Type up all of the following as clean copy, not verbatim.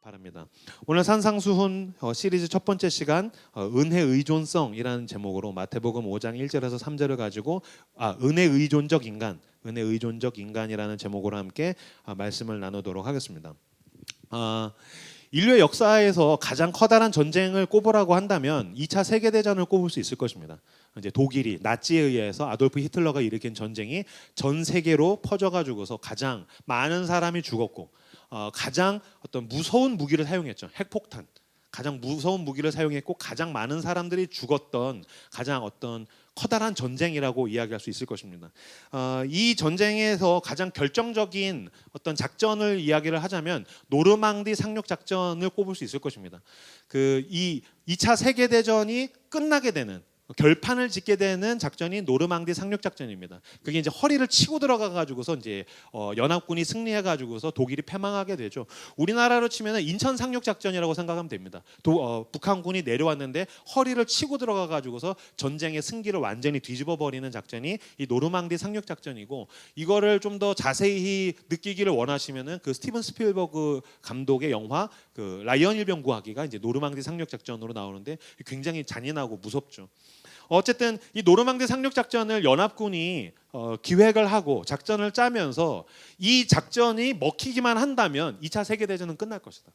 바랍니다. 오늘 산상수훈 시리즈 첫 번째 시간 은혜 의존성이라는 제목으로 마태복음 5장 1절에서 3절을 가지고 은혜 의존적 인간이라는 제목으로 함께 말씀을 나누도록 하겠습니다. 인류의 역사에서 가장 커다란 전쟁을 꼽으라고 한다면 2차 세계대전을 꼽을 수 있을 것입니다. 이제 독일이 나치에 의해서 아돌프 히틀러가 일으킨 전쟁이 전 세계로 퍼져가지고서 가장 많은 사람이 죽었고 가장 어떤 무서운 무기를 사용했죠. 핵폭탄. 가장 무서운 무기를 사용했고 가장 많은 사람들이 죽었던 가장 어떤 커다란 전쟁이라고 이야기할 수 있을 것입니다. 이 전쟁에서 가장 결정적인 어떤 작전을 이야기를 하자면 노르망디 상륙 작전을 꼽을 수 있을 것입니다. 이 2차 세계 대전이 끝나게 되는 결판을 짓게 되는 작전이 노르망디 상륙 작전입니다. 그게 이제 허리를 치고 들어가 가지고서 이제 연합군이 승리해 가지고서 독일이 패망하게 되죠. 우리나라로 치면은 인천 상륙 작전이라고 생각하면 됩니다. 북한군이 내려왔는데 허리를 치고 들어가 가지고서 전쟁의 승기를 완전히 뒤집어 버리는 작전이 이 노르망디 상륙 작전이고, 이거를 좀 더 자세히 느끼기를 원하시면은 그 스티븐 스필버그 감독의 영화 그 라이언 일병 구하기가 이제 노르망디 상륙 작전으로 나오는데 굉장히 잔인하고 무섭죠. 어쨌든 이 노르망디 상륙 작전을 연합군이 기획을 하고 작전을 짜면서 이 작전이 먹히기만 한다면 2차 세계 대전은 끝날 것이다.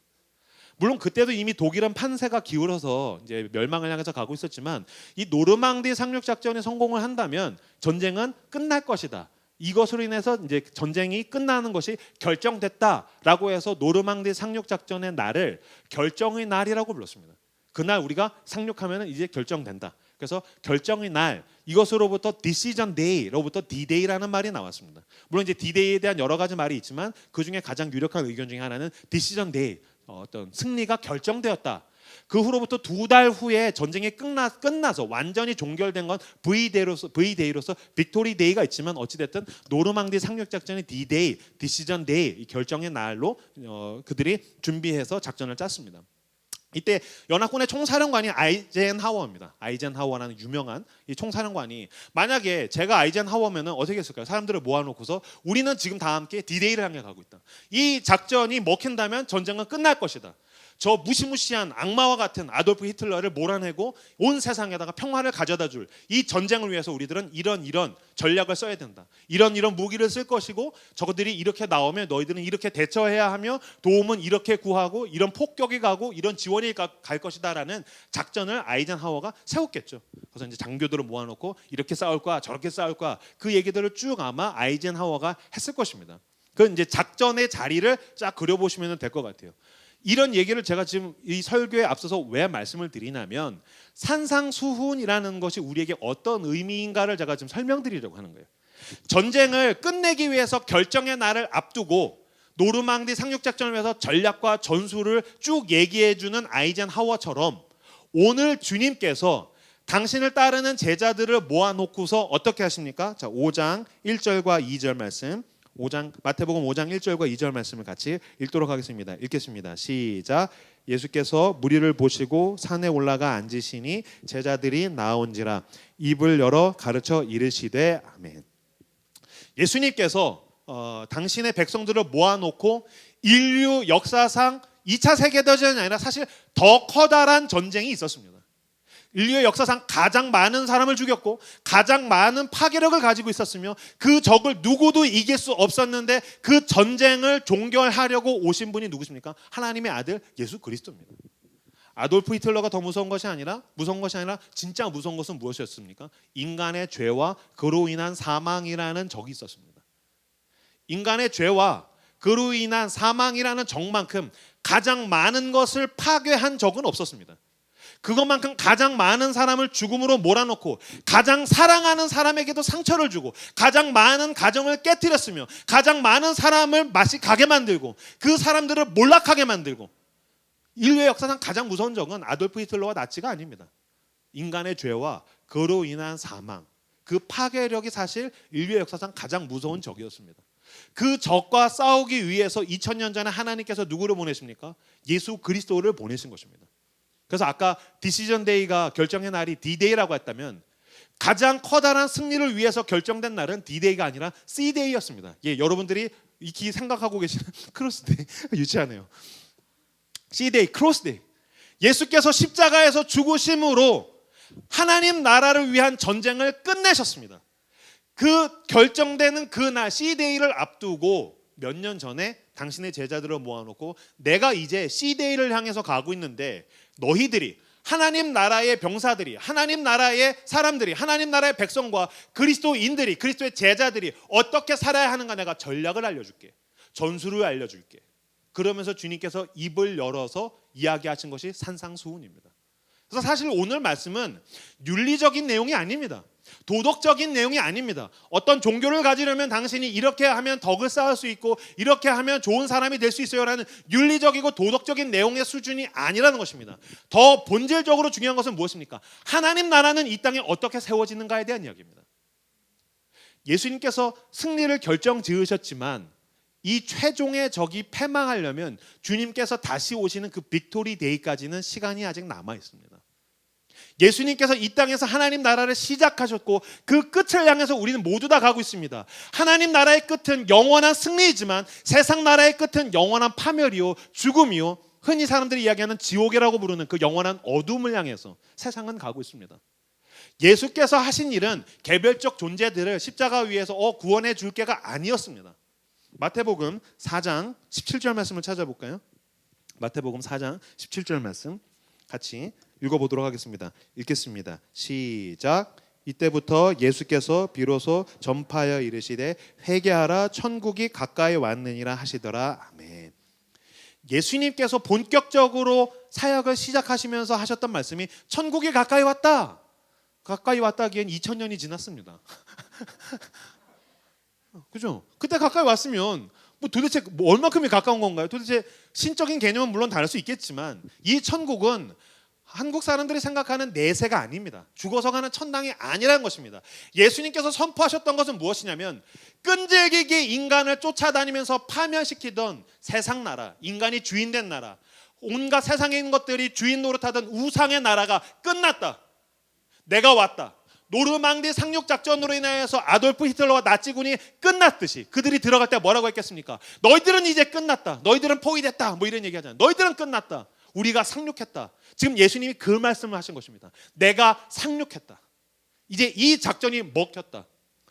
물론 그때도 이미 독일은 판세가 기울어서 이제 멸망을 향해서 가고 있었지만 이 노르망디 상륙 작전이 성공을 한다면 전쟁은 끝날 것이다. 이것으로 인해서 이제 전쟁이 끝나는 것이 결정됐다라고 해서 노르망디 상륙 작전의 날을 결정의 날이라고 불렀습니다. 그날 우리가 상륙하면 이제 결정된다. 그래서 결정의 날, 이것으로부터 Decision Day로부터 D-Day라는 말이 나왔습니다. 물론 이제 D-Day에 대한 여러 가지 말이 있지만 그 중에 가장 유력한 의견 중에 하나는 Decision Day, 어떤 승리가 결정되었다. 그 후로부터 2달 후에 전쟁이 끝나서 완전히 종결된 건 V-Day로서 빅토리 데이가 있지만 어찌됐든 노르망디 상륙 작전이 D-Day, Decision Day, 이 결정의 날로 그들이 준비해서 작전을 짰습니다. 이때 연합군의 총사령관이 아이젠하워입니다. 아이젠하워라는 유명한 이 총사령관이, 만약에 제가 아이젠하워면은 어떻게 했을까요? 사람들을 모아놓고서 우리는 지금 다 함께 D-Day를 향해 가고 있다. 이 작전이 먹힌다면 전쟁은 끝날 것이다. 저 무시무시한 악마와 같은 아돌프 히틀러를 몰아내고 온 세상에다가 평화를 가져다 줄 이 전쟁을 위해서 우리들은 이런 전략을 써야 된다. 이런 무기를 쓸 것이고 저것들이 이렇게 나오면 너희들은 이렇게 대처해야 하며 도움은 이렇게 구하고 이런 폭격이 가고 이런 지원이 갈 것이다라는 작전을 아이젠하워가 세웠겠죠. 그래서 이제 장교들을 모아놓고 이렇게 싸울 거야 저렇게 싸울 거야 그 얘기들을 쭉 아마 아이젠하워가 했을 것입니다. 그 이제 작전의 자리를 쫙 그려보시면 될 것 같아요. 이런 얘기를 제가 지금 이 설교에 앞서서 왜 말씀을 드리냐면 산상수훈이라는 것이 우리에게 어떤 의미인가를 제가 지금 설명드리려고 하는 거예요. 전쟁을 끝내기 위해서 결정의 날을 앞두고 노르망디 상륙작전을 위해서 전략과 전술을 쭉 얘기해주는 아이젠하워처럼 오늘 주님께서 당신을 따르는 제자들을 모아놓고서 어떻게 하십니까? 자, 5장 1절과 2절 말씀, 마태복음 5장 1절과 2절 말씀을 같이 읽도록 하겠습니다. 읽겠습니다. 시작. 예수께서 무리를 보시고 산에 올라가 앉으시니 제자들이 나온지라 입을 열어 가르쳐 이르시되 아멘. 예수님께서 당신의 백성들을 모아놓고 인류 역사상 2차 세계대전이 아니라 사실 더 커다란 전쟁이 있었습니다. 인류의 역사상 가장 많은 사람을 죽였고 가장 많은 파괴력을 가지고 있었으며 그 적을 누구도 이길 수 없었는데 그 전쟁을 종결하려고 오신 분이 누구십니까? 하나님의 아들 예수 그리스도입니다. 아돌프 히틀러가 더 무서운 것이 아니라 진짜 무서운 것은 무엇이었습니까? 인간의 죄와 그로 인한 사망이라는 적이 있었습니다. 인간의 죄와 그로 인한 사망이라는 적만큼 가장 많은 것을 파괴한 적은 없었습니다. 그것만큼 가장 많은 사람을 죽음으로 몰아넣고 가장 사랑하는 사람에게도 상처를 주고 가장 많은 가정을 깨뜨렸으며 가장 많은 사람을 맛이 가게 만들고 그 사람들을 몰락하게 만들고, 인류의 역사상 가장 무서운 적은 아돌프 히틀러와 나치가 아닙니다. 인간의 죄와 그로 인한 사망, 그 파괴력이 사실 인류의 역사상 가장 무서운 적이었습니다. 그 적과 싸우기 위해서 2000년 전에 하나님께서 누구를 보내십니까? 예수 그리스도를 보내신 것입니다. 그래서 아까 디시전 데이가 결정의 날이 D-Day라고 했다면 가장 커다란 승리를 위해서 결정된 날은 D-Day가 아니라 C-Day였습니다. 예, 여러분들이 익히 생각하고 계시는 크로스데이 유치하네요. C-데이, 크로스데이. 예수께서 십자가에서 죽으심으로 하나님 나라를 위한 전쟁을 끝내셨습니다. 그 결정되는 그날 C-데이를 앞두고 몇 년 전에 당신의 제자들을 모아놓고 내가 이제 C-데이를 향해서 가고 있는데 너희들이 하나님 나라의 병사들이, 하나님 나라의 사람들이, 하나님 나라의 백성과 그리스도인들이, 그리스도의 제자들이 어떻게 살아야 하는가 내가 전략을 알려줄게. 전술을 알려줄게. 그러면서 주님께서 입을 열어서 이야기하신 것이 산상수훈입니다. 그래서 사실 오늘 말씀은 윤리적인 내용이 아닙니다. 도덕적인 내용이 아닙니다. 어떤 종교를 가지려면 당신이 이렇게 하면 덕을 쌓을 수 있고 이렇게 하면 좋은 사람이 될 수 있어요 라는 윤리적이고 도덕적인 내용의 수준이 아니라는 것입니다. 더 본질적으로 중요한 것은 무엇입니까? 하나님 나라는 이 땅에 어떻게 세워지는가에 대한 이야기입니다. 예수님께서 승리를 결정 지으셨지만 이 최종의 적이 패망하려면 주님께서 다시 오시는 그 빅토리 데이까지는 시간이 아직 남아 있습니다. 예수님께서 이 땅에서 하나님 나라를 시작하셨고 그 끝을 향해서 우리는 모두 다 가고 있습니다. 하나님 나라의 끝은 영원한 승리이지만 세상 나라의 끝은 영원한 파멸이요 죽음이요 흔히 사람들이 이야기하는 지옥이라고 부르는 그 영원한 어둠을 향해서 세상은 가고 있습니다. 예수께서 하신 일은 개별적 존재들을 십자가 위에서 구원해 줄 게가 아니었습니다. 마태복음 4장 17절 말씀을 찾아볼까요? 마태복음 4장 17절 말씀 같이 읽어보도록 하겠습니다. 읽겠습니다. 시작. 이때부터 예수께서 비로소 전파하여 이르시되 회개하라 천국이 가까이 왔느니라 하시더라. 아멘. 예수님께서 본격적으로 사역을 시작하시면서 하셨던 말씀이 천국이 가까이 왔다. 가까이 왔다 하기엔 2000년이 지났습니다. 그죠? 그때 가까이 왔으면 도대체 얼마큼이 가까운 건가요? 도대체 신적인 개념은 물론 다를 수 있겠지만 이 천국은 한국 사람들이 생각하는 내세가 아닙니다. 죽어서 가는 천당이 아니라는 것입니다. 예수님께서 선포하셨던 것은 무엇이냐면 끈질기게 인간을 쫓아다니면서 파멸시키던 세상 나라, 인간이 주인된 나라, 온갖 세상에 있는 것들이 주인 노릇하던 우상의 나라가 끝났다. 내가 왔다. 노르망디 상륙작전으로 인하여서 아돌프 히틀러와 나치군이 끝났듯이 그들이 들어갈 때 뭐라고 했겠습니까? 너희들은 이제 끝났다. 너희들은 포위됐다. 뭐 이런 얘기 하잖아요. 너희들은 끝났다. 우리가 상륙했다. 지금 예수님이 그 말씀을 하신 것입니다. 내가 상륙했다. 이제 이 작전이 먹혔다.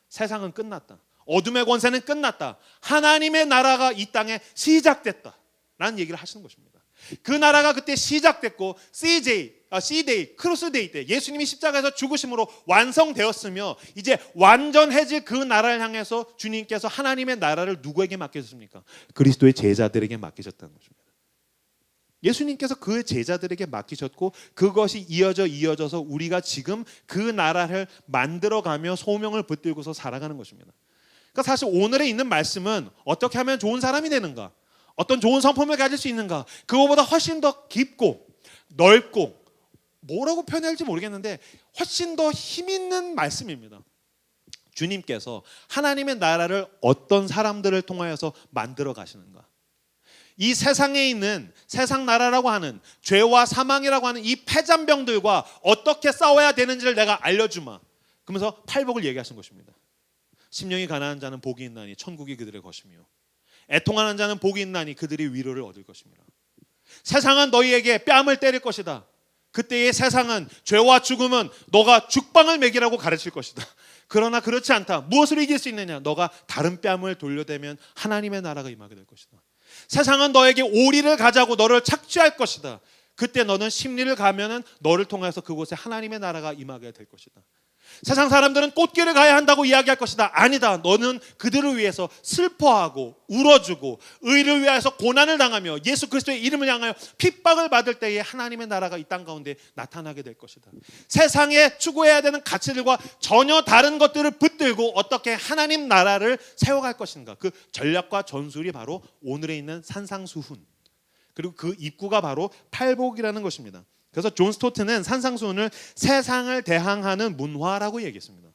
세상은 끝났다. 어둠의 권세는 끝났다. 하나님의 나라가 이 땅에 시작됐다. 라는 얘기를 하시는 것입니다. 그 나라가 그때 시작됐고 C-데이, 크로스데이 때 예수님이 십자가에서 죽으심으로 완성되었으며 이제 완전해질 그 나라를 향해서 주님께서 하나님의 나라를 누구에게 맡기셨습니까? 그리스도의 제자들에게 맡기셨다는 것입니다. 예수님께서 그 제자들에게 맡기셨고 그것이 이어져서 우리가 지금 그 나라를 만들어가며 소명을 붙들고서 살아가는 것입니다. 그러니까 사실 오늘에 있는 말씀은 어떻게 하면 좋은 사람이 되는가, 어떤 좋은 성품을 가질 수 있는가, 그거보다 훨씬 더 깊고 넓고 뭐라고 표현해야 할지 모르겠는데 훨씬 더 힘있는 말씀입니다. 주님께서 하나님의 나라를 어떤 사람들을 통하여서 만들어 가시는가, 이 세상에 있는 세상 나라라고 하는 죄와 사망이라고 하는 이 패잔병들과 어떻게 싸워야 되는지를 내가 알려주마. 그러면서 팔복을 얘기하신 것입니다. 심령이 가난한 자는 복이 있나니 천국이 그들의 것이며 애통하는 자는 복이 있나니 그들이 위로를 얻을 것입니다. 세상은 너희에게 뺨을 때릴 것이다. 그때의 세상은 죄와 죽음은 너가 죽방을 먹이라고 가르칠 것이다. 그러나 그렇지 않다. 무엇을 이길 수 있느냐? 너가 다른 뺨을 돌려대면 하나님의 나라가 임하게 될 것이다. 세상은 너에게 오리를 가자고 너를 착취할 것이다. 그때 너는 심리를 가면은 너를 통해서 그곳에 하나님의 나라가 임하게 될 것이다. 세상 사람들은 꽃길을 가야 한다고 이야기할 것이다. 아니다. 너는 그들을 위해서 슬퍼하고 울어주고 의를 위하여서 고난을 당하며 예수 그리스도의 이름을 향하여 핍박을 받을 때에 하나님의 나라가 이 땅 가운데 나타나게 될 것이다. 세상에 추구해야 되는 가치들과 전혀 다른 것들을 붙들고 어떻게 하나님 나라를 세워갈 것인가, 그 전략과 전술이 바로 오늘에 있는 산상수훈, 그리고 그 입구가 바로 팔복이라는 것입니다. 그래서 존 스토트는 산상수훈을 세상을 대항하는 문화라고 얘기했습니다.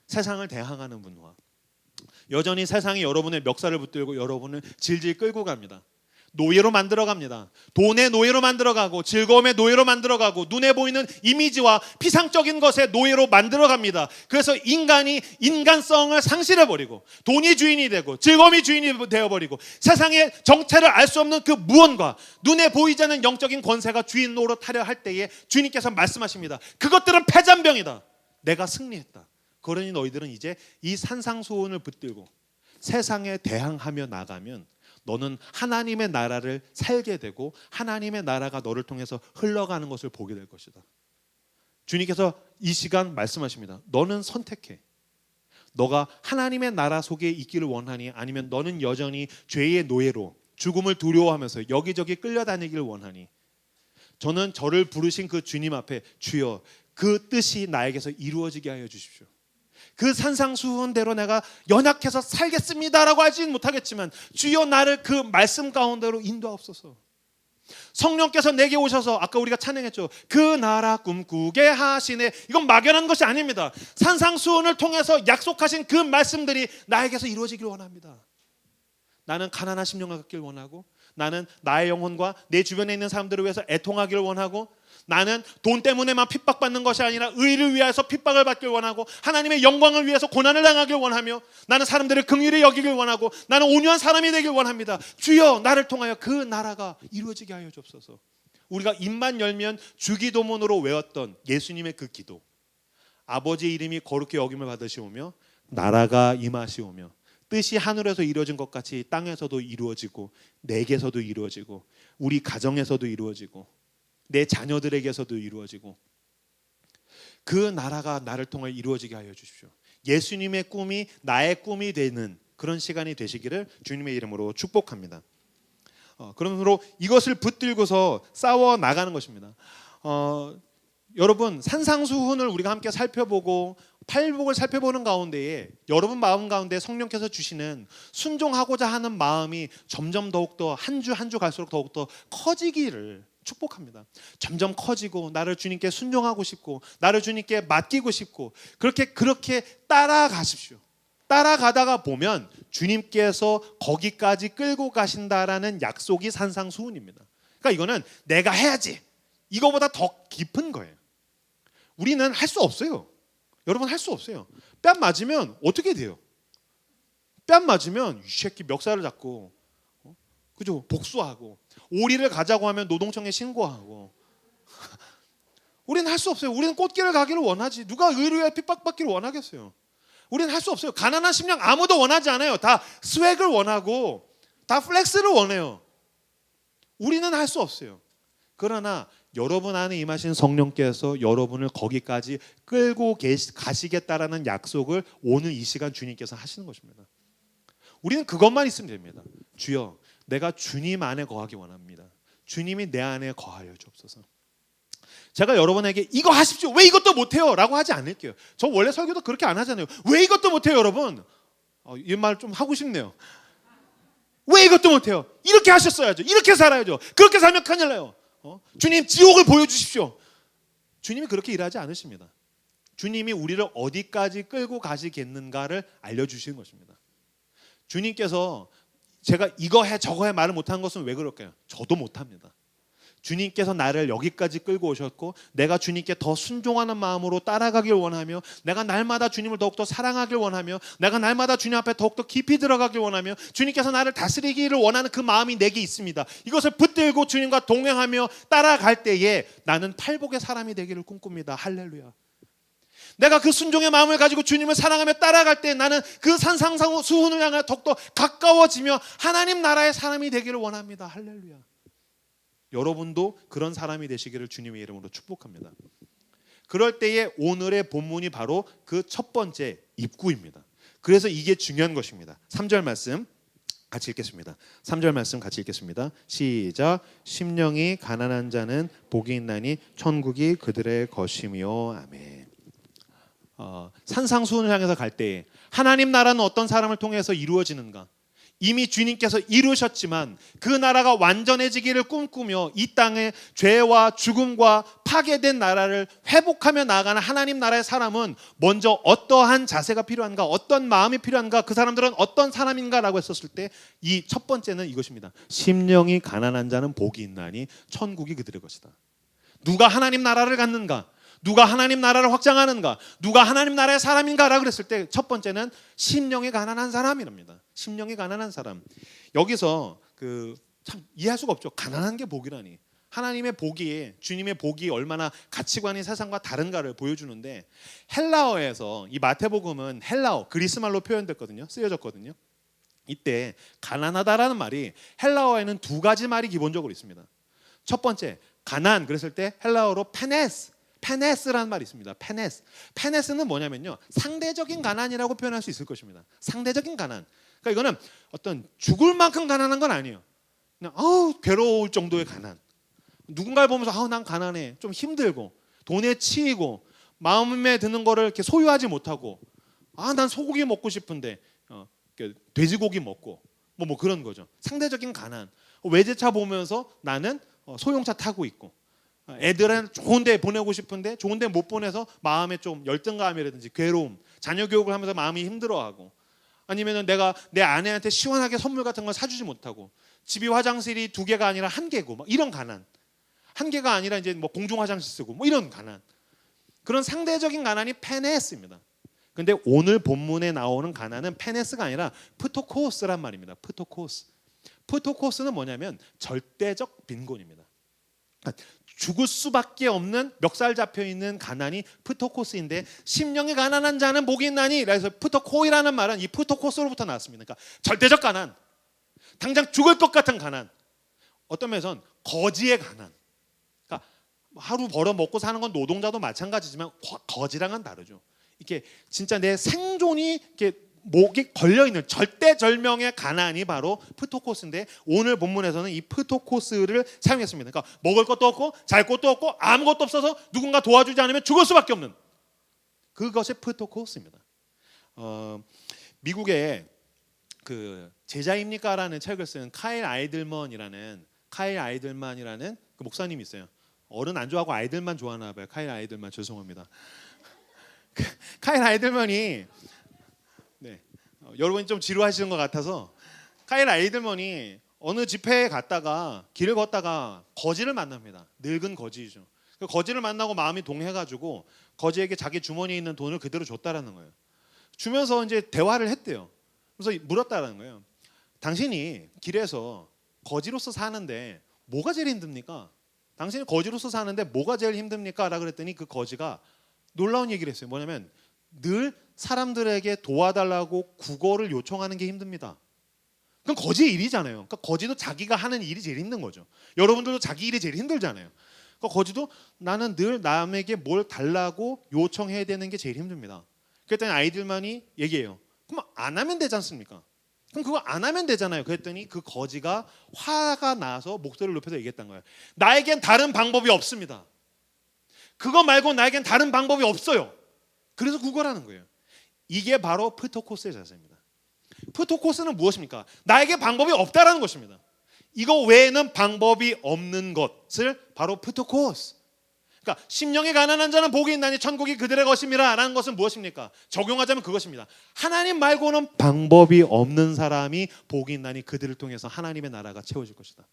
세상을 대항하는 문화. 여전히 세상이 여러분의 멱살을 붙들고 여러분을 질질 끌고 갑니다. 노예로 만들어갑니다. 돈의 노예로 만들어가고 즐거움의 노예로 만들어가고 눈에 보이는 이미지와 피상적인 것의 노예로 만들어갑니다. 그래서 인간이 인간성을 상실해버리고 돈이 주인이 되고 즐거움이 주인이 되어버리고 세상의 정체를 알 수 없는 그 무언과 눈에 보이지 않는 영적인 권세가 주인 노릇하려 할 때에 주님께서 말씀하십니다. 그것들은 패잔병이다. 내가 승리했다. 그러니 너희들은 이제 이 산상수훈을 붙들고 세상에 대항하며 나가면 너는 하나님의 나라를 살게 되고 하나님의 나라가 너를 통해서 흘러가는 것을 보게 될 것이다. 주님께서 이 시간 말씀하십니다. 너는 선택해. 너가 하나님의 나라 속에 있기를 원하니 아니면 너는 여전히 죄의 노예로 죽음을 두려워하면서 여기저기 끌려다니기를 원하니 저는 저를 부르신 그 주님 앞에 주여 그 뜻이 나에게서 이루어지게 하여 주십시오. 그 산상수훈대로 내가 연약해서 살겠습니다라고 하지는 못하겠지만 주여 나를 그 말씀 가운데로 인도하옵소서. 성령께서 내게 오셔서 아까 우리가 찬양했죠. 그 나라 꿈꾸게 하시네. 이건 막연한 것이 아닙니다. 산상수훈을 통해서 약속하신 그 말씀들이 나에게서 이루어지길 원합니다. 나는 가난한 심령을 갖길 원하고 나는 나의 영혼과 내 주변에 있는 사람들을 위해서 애통하기를 원하고 나는 돈 때문에만 핍박받는 것이 아니라 의를 위해서 핍박을 받길 원하고 하나님의 영광을 위해서 고난을 당하길 원하며 나는 사람들을 긍휼히 여기길 원하고 나는 온유한 사람이 되길 원합니다. 주여 나를 통하여 그 나라가 이루어지게 하여 주옵소서. 우리가 입만 열면 주기도문으로 외웠던 예수님의 그 기도 아버지의 이름이 거룩히 여김을 받으시오며 나라가 임하시오며 뜻이 하늘에서 이루어진 것 같이 땅에서도 이루어지고 내게서도 이루어지고 우리 가정에서도 이루어지고 내 자녀들에게서도 이루어지고 그 나라가 나를 통해 이루어지게 하여 주십시오. 예수님의 꿈이 나의 꿈이 되는 그런 시간이 되시기를 주님의 이름으로 축복합니다. 그러므로 이것을 붙들고서 싸워 나가는 것입니다. 여러분 산상수훈을 우리가 함께 살펴보고 팔복을 살펴보는 가운데에 여러분 마음 가운데 성령께서 주시는 순종하고자 하는 마음이 점점 더욱더 한 주 한 주 갈수록 더욱더 커지기를 축복합니다. 점점 커지고 나를 주님께 순종하고 싶고 나를 주님께 맡기고 싶고 그렇게 따라가십시오. 따라가다가 보면 주님께서 거기까지 끌고 가신다라는 약속이 산상수훈입니다. 그러니까 이거는 내가 해야지 이거보다 더 깊은 거예요. 우리는 할 수 없어요. 여러분 할 수 없어요. 뺨 맞으면 어떻게 돼요? 뺨 맞으면 이 새끼 멱살을 잡고 그죠? 복수하고 오리를 가자고 하면 노동청에 신고하고 우리는 할 수 없어요. 우리는 꽃길을 가기를 원하지 누가 의료에 핍박받기를 원하겠어요. 우리는 할 수 없어요. 가난한 심령 아무도 원하지 않아요. 다 스웩을 원하고 다 플렉스를 원해요. 우리는 할 수 없어요. 그러나 여러분 안에 임하신 성령께서 여러분을 거기까지 끌고 가시겠다라는 약속을 오늘 이 시간 주님께서 하시는 것입니다. 우리는 그것만 있으면 됩니다. 주여 내가 주님 안에 거하기 원합니다. 주님이 내 안에 거하여 주옵소서. 제가 여러분에게 이거 하십시오. 왜 이것도 못해요? 라고 하지 않을게요. 저 원래 설교도 그렇게 안 하잖아요. 왜 이것도 못해요 여러분? 이 말 좀 하고 싶네요. 왜 이것도 못해요? 이렇게 하셨어야죠. 이렇게 살아야죠. 그렇게 살면 큰일 나요. 주님 지옥을 보여주십시오. 주님이 그렇게 일하지 않으십니다. 주님이 우리를 어디까지 끌고 가시겠는가를 알려주시는 것입니다. 주님께서 제가 이거 해 저거 해 말을 못한 것은 왜 그럴까요? 저도 못합니다. 주님께서 나를 여기까지 끌고 오셨고 내가 주님께 더 순종하는 마음으로 따라가길 원하며 내가 날마다 주님을 더욱더 사랑하길 원하며 내가 날마다 주님 앞에 더욱더 깊이 들어가길 원하며 주님께서 나를 다스리기를 원하는 그 마음이 내게 있습니다. 이것을 붙들고 주님과 동행하며 따라갈 때에 나는 팔복의 사람이 되기를 꿈꿉니다. 할렐루야. 내가 그 순종의 마음을 가지고 주님을 사랑하며 따라갈 때 나는 그 산상수훈을 향해 더욱더 가까워지며 하나님 나라의 사람이 되기를 원합니다. 할렐루야. 여러분도 그런 사람이 되시기를 주님의 이름으로 축복합니다. 그럴 때에 오늘의 본문이 바로 그 첫 번째 입구입니다. 그래서 이게 중요한 것입니다. 3절 말씀 같이 읽겠습니다. 3절 말씀 같이 읽겠습니다. 시작. 심령이 가난한 자는 복이 있나니 천국이 그들의 것이며 아멘. 산상수훈을 향해서 갈 때에 하나님 나라는 어떤 사람을 통해서 이루어지는가? 이미 주님께서 이루셨지만 그 나라가 완전해지기를 꿈꾸며 이 땅에 죄와 죽음과 파괴된 나라를 회복하며 나아가는 하나님 나라의 사람은 먼저 어떠한 자세가 필요한가, 어떤 마음이 필요한가, 그 사람들은 어떤 사람인가라고 했었을 때 이 첫 번째는 이것입니다. 심령이 가난한 자는 복이 있나니 천국이 그들의 것이다. 누가 하나님 나라를 갖는가? 누가 하나님 나라를 확장하는가? 누가 하나님 나라의 사람인가라고 그랬을 때 첫 번째는 심령이 가난한 사람이랍니다. 심령이 가난한 사람. 여기서 참 이해할 수가 없죠. 가난한 게 복이라니. 하나님의 복이, 주님의 복이 얼마나 가치관이 세상과 다른가를 보여주는데, 헬라어에서 이 마태복음은 헬라어, 그리스말로 표현됐거든요. 쓰여졌거든요. 이때 가난하다라는 말이 헬라어에는 두 가지 말이 기본적으로 있습니다. 첫 번째, 가난 그랬을 때 헬라어로 페네스라는 말이 있습니다. 페네스는 뭐냐면요, 상대적인 가난이라고 표현할 수 있을 것입니다. 상대적인 가난. 그러니까 이거는 어떤 죽을 만큼 가난한 건 아니에요. 그냥 괴로울 정도의 가난. 누군가를 보면서 난 가난해, 좀 힘들고 돈에 치이고 마음에 드는 거를 이렇게 소유하지 못하고, 난 소고기 먹고 싶은데 돼지고기 먹고 뭐 그런 거죠. 상대적인 가난. 외제차 보면서 나는 소형차 타고 있고, 애들은 좋은 데 보내고 싶은데 좋은 데 못 보내서 마음에 좀 열등감이라든지 괴로움, 자녀 교육을 하면서 마음이 힘들어하고, 아니면은 내가 내 아내한테 시원하게 선물 같은 걸 사주지 못하고, 집이 화장실이 2개가 아니라 1개고 막 이런 가난, 1개가 아니라 이제 뭐 공중 화장실 쓰고 뭐 이런 가난, 그런 상대적인 가난이 페네스입니다. 근데 오늘 본문에 나오는 가난은 페네스가 아니라 프토코스란 말입니다. 프토코스는 뭐냐면 절대적 빈곤입니다. 죽을 수밖에 없는 멱살 잡혀 있는 가난이 프토코스인데, 심령이 가난한 자는 복이 있나니, 그래서 프토코이라는 말은 이 프토코스로부터 나왔습니다. 그러니까 절대적 가난, 당장 죽을 것 같은 가난, 어떤 면에서는 거지의 가난. 그러니까 하루 벌어 먹고 사는 건 노동자도 마찬가지지만 거지랑은 다르죠. 이게 진짜 내 생존이 이렇게 목이 걸려있는 절대절명의 가난이 바로 프토코스인데, 오늘 본문에서는 이 프토코스를 사용했습니다. 그러니까 먹을 것도 없고 잘 것도 없고 아무것도 없어서 누군가 도와주지 않으면 죽을 수밖에 없는 그것이 프토코스입니다. 미국의 제자입니까? 라는 책을 쓴 카일 아이들만이라는 그 목사님이 있어요. 어른 안 좋아하고 아이들만 좋아하나 봐요. 카일 아이들만, 죄송합니다. 카일 아이들만이 여러분이 좀 지루하시는 것 같아서, 카일 아이들만이 어느 집회에 갔다가 길을 걷다가 거지를 만납니다. 늙은 거지죠. 그 거지를 만나고 마음이 동해가지고 거지에게 자기 주머니에 있는 돈을 그대로 줬다라는 거예요. 주면서 이제 대화를 했대요. 그래서 물었다라는 거예요. 당신이 길에서 거지로서 사는데 뭐가 제일 힘듭니까? 당신이 거지로서 사는데 뭐가 제일 힘듭니까? 라고 그랬더니 그 거지가 놀라운 얘기를 했어요. 뭐냐면 늘 사람들에게 도와달라고 구걸을 요청하는 게 힘듭니다. 그건 거지의 일이잖아요. 그러니까 거지도 자기가 하는 일이 제일 힘든 거죠. 여러분들도 자기 일이 제일 힘들잖아요. 그러니까 거지도 나는 늘 남에게 뭘 달라고 요청해야 되는 게 제일 힘듭니다. 그랬더니 아이들만이 얘기해요. 그럼 안 하면 되지 않습니까? 그럼 그거 안 하면 되잖아요. 그랬더니 그 거지가 화가 나서 목소리를 높여서 얘기했던 거예요. 나에겐 다른 방법이 없습니다. 그거 말고 나에겐 다른 방법이 없어요. 그래서 구걸하는 거예요. 이게 바로 프토코스의 자세입니다. 프토코스는 무엇입니까? 나에게 방법이 없다라는 것입니다. 이거 외에는 방법이 없는 것을 바로 프토코스. 그러니까 심령이 가난한 자는 복이 있나니 천국이 그들의 것임이라 라는 것은 무엇입니까? 적용하자면 그것입니다. 하나님 말고는 방법이 없는 사람이 복이 있나니 그들을 통해서 하나님의 나라가 채워질 것이다.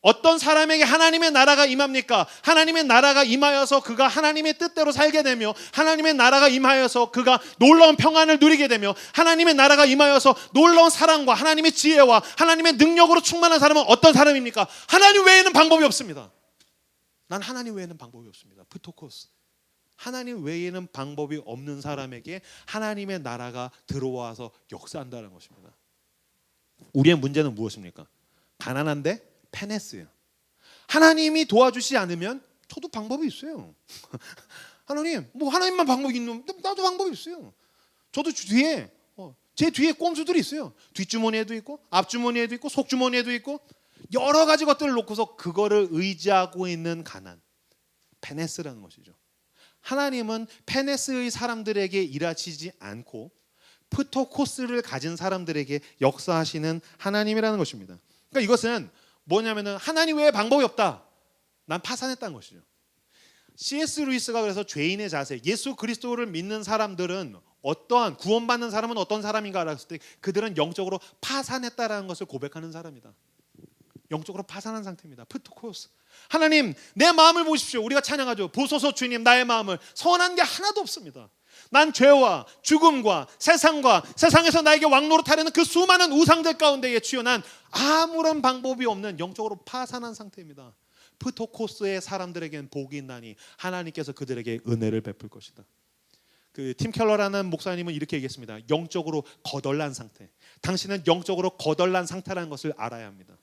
어떤 사람에게 하나님의 나라가 임합니까? 하나님의 나라가 임하여서 그가 하나님의 뜻대로 살게 되며, 하나님의 나라가 임하여서 그가 놀라운 평안을 누리게 되며, 하나님의 나라가 임하여서 놀라운 사랑과 하나님의 지혜와 하나님의 능력으로 충만한 사람은 어떤 사람입니까? 하나님 외에는 방법이 없습니다. 난 하나님 외에는 방법이 없습니다. 프토코스. 하나님 외에는 방법이 없는 사람에게 하나님의 나라가 들어와서 역사한다는 것입니다. 우리의 문제는 무엇입니까? 가난한데 페네스예요. 하나님이 도와주시지 않으면 저도 방법이 있어요. 하나님, 뭐 하나님만 방법이 있는, 나도 방법이 있어요. 저도 뒤에 제 뒤에 꼼수들이 있어요. 뒷주머니에도 있고 앞주머니에도 있고 속주머니에도 있고 여러 가지 것들을 놓고서 그거를 의지하고 있는 가난, 페네스라는 것이죠. 하나님은 페네스의 사람들에게 일하시지 않고 프토코스를 가진 사람들에게 역사하시는 하나님이라는 것입니다. 그러니까 이것은 뭐냐면은 하나님 외에 방법이 없다. 난 파산했다는 것이죠. C.S. 루이스가 그래서 죄인의 자세, 예수 그리스도를 믿는 사람들은 어떠한 구원받는 사람은 어떤 사람인가 했을 때 그들은 영적으로 파산했다라는 것을 고백하는 사람이다. 영적으로 파산한 상태입니다. 프토코스. 하나님 내 마음을 보십시오. 우리가 찬양하죠. 보소서 주님 나의 마음을. 선한 게 하나도 없습니다. 난 죄와 죽음과 세상과 세상에서 나에게 왕노릇하려는 그 수많은 우상들 가운데에 주여 난 아무런 방법이 없는 영적으로 파산한 상태입니다. 프토코스의 사람들에게는 복이 있나니 하나님께서 그들에게 은혜를 베풀 것이다. 그 팀 켈러라는 목사님은 이렇게 얘기했습니다. 영적으로 거덜난 상태. 당신은 영적으로 거덜난 상태라는 것을 알아야 합니다.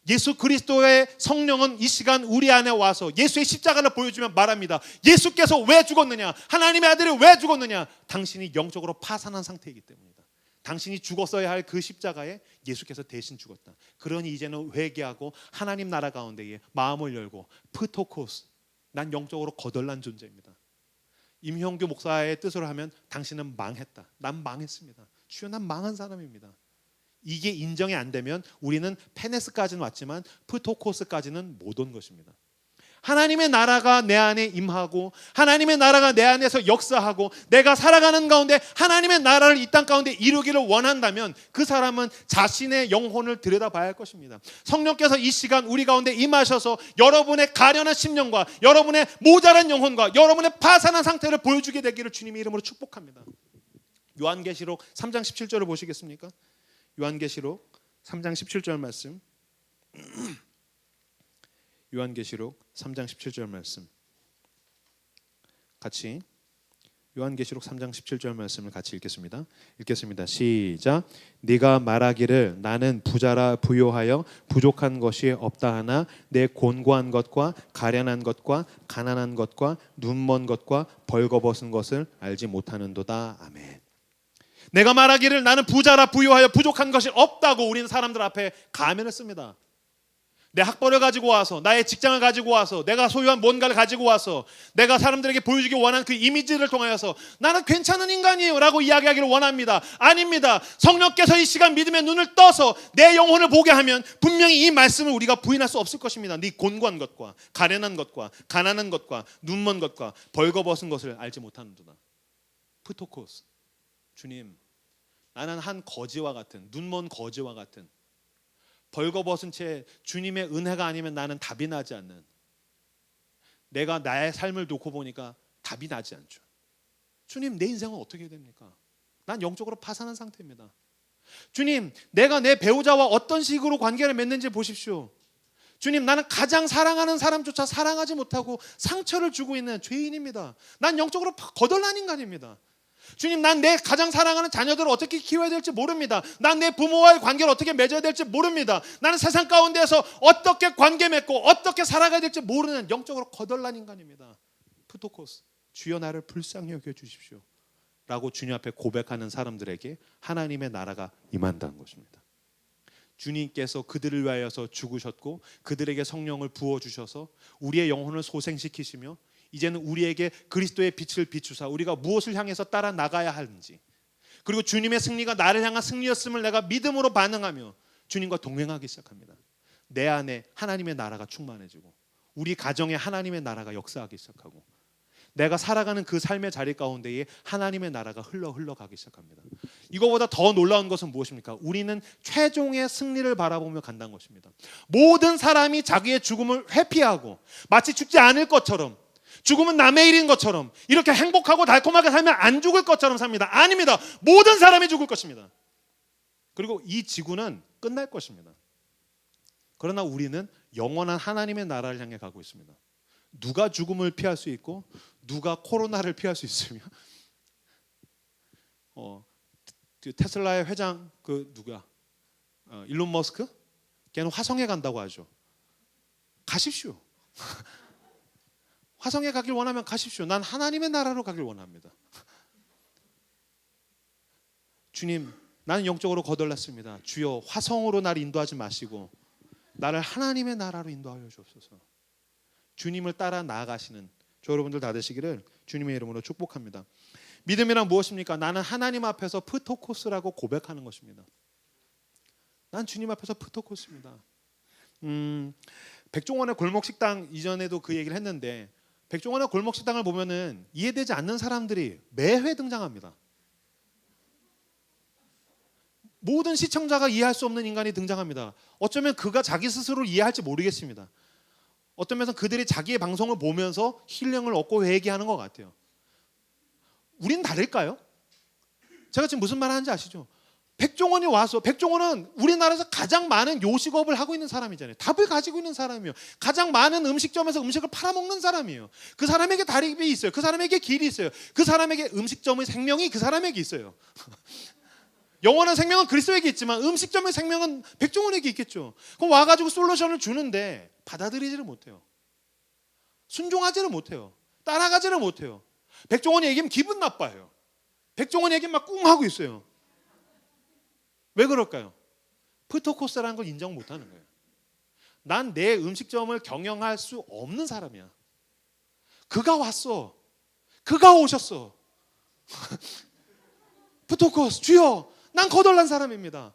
예수 그리스도의 성령은 이 시간 우리 안에 와서 예수의 십자가를 보여주면 말합니다. 예수께서 왜 죽었느냐? 하나님의 아들이 왜 죽었느냐? 당신이 영적으로 파산한 상태이기 때문이다. 당신이 죽었어야 할 그 십자가에 예수께서 대신 죽었다. 그러니 이제는 회개하고 하나님 나라 가운데에 마음을 열고 프토코스, 난 영적으로 거덜난 존재입니다. 임형규 목사의 뜻으로 하면 당신은 망했다. 난 망했습니다. 주여 난 망한 사람입니다. 이게 인정이 안 되면 우리는 페네스까지는 왔지만 프토코스까지는 못 온 것입니다. 하나님의 나라가 내 안에 임하고 하나님의 나라가 내 안에서 역사하고 내가 살아가는 가운데 하나님의 나라를 이 땅 가운데 이루기를 원한다면 그 사람은 자신의 영혼을 들여다봐야 할 것입니다. 성령께서 이 시간 우리 가운데 임하셔서 여러분의 가련한 심령과 여러분의 모자란 영혼과 여러분의 파산한 상태를 보여주게 되기를 주님의 이름으로 축복합니다. 요한계시록 3장 17절을 보시겠습니까? 요한계시록 3장 17절 말씀. 요한계시록 3장 17절 말씀 같이 요한계시록 3장 17절 말씀을 같이 읽겠습니다. 시작. 네가 말하기를 나는 부자라 부요하여 부족한 것이 없다 하나 내 곤고한 것과 가련한 것과 가난한 것과 눈먼 것과 벌거벗은 것을 알지 못하는도다. 아멘. 내가 말하기를 나는 부자라 부요하여 부족한 것이 없다고 우리는 사람들 앞에 가면을 씁니다. 내 학벌을 가지고 와서 나의 직장을 가지고 와서 내가 소유한 뭔가를 가지고 와서 내가 사람들에게 보여주기 원하는 그 이미지를 통하여서 나는 괜찮은 인간이에요 라고 이야기하기를 원합니다. 아닙니다. 성령께서 이 시간 믿음의 눈을 떠서 내 영혼을 보게 하면 분명히 이 말씀을 우리가 부인할 수 없을 것입니다. 네 곤고한 것과 가련한 것과 가난한 것과 눈먼 것과 벌거벗은 것을 알지 못하는도다. 프토코스. 주님, 나는 한 거지와 같은 눈먼 거지와 같은 벌거벗은 채 주님의 은혜가 아니면 나는 답이 나지 않는, 내가 나의 삶을 놓고 보니까 답이 나지 않죠. 주님, 내 인생은 어떻게 됩니까? 난 영적으로 파산한 상태입니다. 주님, 내가 내 배우자와 어떤 식으로 관계를 맺는지 보십시오. 주님, 나는 가장 사랑하는 사람조차 사랑하지 못하고 상처를 주고 있는 죄인입니다. 난 영적으로 거덜난 인간입니다. 주님, 난 내 가장 사랑하는 자녀들을 어떻게 키워야 될지 모릅니다. 난 내 부모와의 관계를 어떻게 맺어야 될지 모릅니다. 나는 세상 가운데에서 어떻게 관계 맺고 어떻게 살아가야 될지 모르는 영적으로 거덜난 인간입니다. 프토코스, 주여 나를 불쌍히 여겨 주십시오 라고 주님 앞에 고백하는 사람들에게 하나님의 나라가 임한다는 것입니다. 주님께서 그들을 위하여서 죽으셨고 그들에게 성령을 부어주셔서 우리의 영혼을 소생시키시며 이제는 우리에게 그리스도의 빛을 비추사 우리가 무엇을 향해서 따라 나가야 하는지, 그리고 주님의 승리가 나를 향한 승리였음을 내가 믿음으로 반응하며 주님과 동행하기 시작합니다. 내 안에 하나님의 나라가 충만해지고 우리 가정에 하나님의 나라가 역사하기 시작하고 내가 살아가는 그 삶의 자리 가운데에 하나님의 나라가 흘러가기 시작합니다. 이거보다 더 놀라운 것은 무엇입니까? 우리는 최종의 승리를 바라보며 간다는 것입니다. 모든 사람이 자기의 죽음을 회피하고 마치 죽지 않을 것처럼, 죽음은 남의 일인 것처럼 이렇게 행복하고 달콤하게 살면 안 죽을 것처럼 삽니다. 아닙니다. 모든 사람이 죽을 것입니다. 그리고 이 지구는 끝날 것입니다. 그러나 우리는 영원한 하나님의 나라를 향해 가고 있습니다. 누가 죽음을 피할 수 있고 누가 코로나를 피할 수 있으며 테슬라의 회장 누가 일론 머스크? 걔는 화성에 간다고 하죠. 가십시오. 화성에 가길 원하면 가십시오. 난 하나님의 나라로 가길 원합니다. 주님, 나는 영적으로 거덜났습니다. 주여 화성으로 나를 인도하지 마시고 나를 하나님의 나라로 인도하여 주옵소서. 주님을 따라 나아가시는 저 여러분들 다 되시기를 주님의 이름으로 축복합니다. 믿음이란 무엇입니까? 나는 하나님 앞에서 프토코스라고 고백하는 것입니다. 난 주님 앞에서 프토코스입니다. 백종원의 골목식당 이전에도 그 얘기를 했는데, 백종원의 골목식당을 보면은 이해되지 않는 사람들이 매회 등장합니다. 모든 시청자가 이해할 수 없는 인간이 등장합니다. 어쩌면 그가 자기 스스로를 이해할지 모르겠습니다. 어떤 면에서 그들이 자기의 방송을 보면서 힐링을 얻고 회개하는 것 같아요. 우린 다를까요? 제가 지금 무슨 말 하는지 아시죠? 백종원이 와서, 백종원은 우리나라에서 가장 많은 요식업을 하고 있는 사람이잖아요. 답을 가지고 있는 사람이에요. 가장 많은 음식점에서 음식을 팔아먹는 사람이에요. 그 사람에게 다리비 있어요. 그 사람에게 길이 있어요. 그 사람에게 음식점의 생명이 그 사람에게 있어요. 영원한 생명은 그리스도에게 있지만 음식점의 생명은 백종원에게 있겠죠. 그럼 와가지고 솔루션을 주는데 받아들이지를 못해요. 순종하지를 못해요. 따라가지를 못해요. 백종원이 얘기하면 기분 나빠요. 백종원이 얘기하면 막 꿍 하고 있어요. 왜 그럴까요? 프토코스라는 걸 인정 못하는 거예요. 난 내 음식점을 경영할 수 없는 사람이야. 그가 왔어. 그가 오셨어. 프토코스, 주여, 난 거덜난 사람입니다.